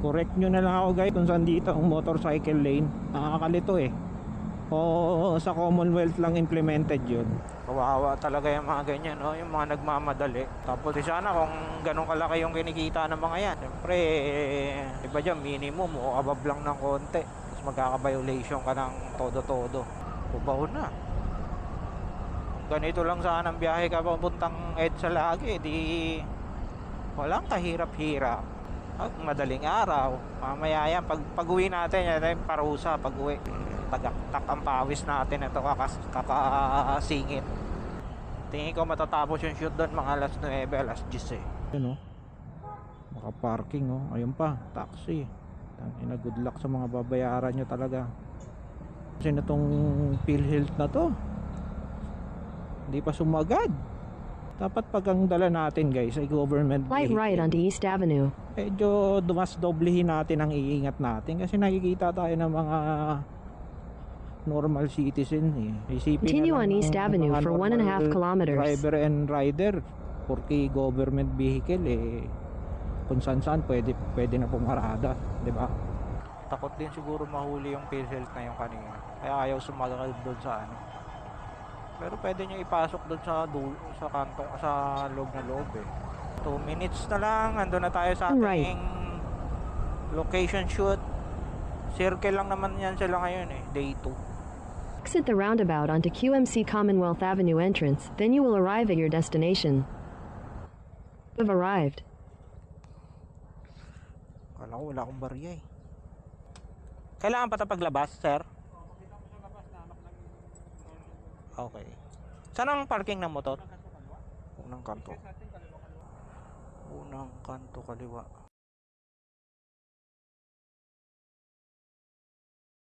Correct nyo na lang ako guys kung saan dito ang motorcycle lane. Nakakalito eh. O sa Commonwealth lang implemented yun. Kawawa talaga yung mga ganyan, no? Yung mga nagmamadali. Tapos sana kung ganun kalaki yung kinikita ng mga yan, siyempre iba dyan minimum o above lang ng konti. Tapos magkaka-violation ka ng todo-todo. Ubaho na. Ganito lang sana ang biyahe ka papuntang EDSA lagi, di walang kahirap-hirap. Madaling araw, mamaya yan pag uwi natin, yan yung parusa pag uwi. Tagaktak ang pawis natin, ito kakasingit. Tingin ko matatapos yung shoot doon mga alas 9, alas 10 eh. Yun o, makaparking o, ayun pa, taxi. Tangina, good luck sa mga babayaran nyo talaga. Kasi na tong PhilHealth na to, hindi pa sumagad. Dapat pag ang dala natin guys ay government Light right onto East Avenue. Medyo mas doblehin natin ang iingat natin kasi nakikita tayo ng mga normal citizen eh. Isipin Continue na on East Avenue for 1.5 kilometers. Driver and rider, porque government vehicle eh, kung saan pwede na pumarada, di ba? Takot din siguro mahuli yung PhilHealth na yung kanina, kaya ayaw sumagal doon sa ano. Pero pwede nyo ipasok doon sa kanto, sa loob na loob eh. 2 minutes na lang, ando na tayo sa ating location shoot. Circle lang naman yan sila ngayon eh, day 2. Exit the roundabout onto QMC Commonwealth Avenue entrance, then you will arrive at your destination. You have arrived. Kala ko wala akong barya eh. Kailangan pa paglabas, sir? Okay. Saan ang parking ng motor? Unang kanto. Unang kanto kaliwa.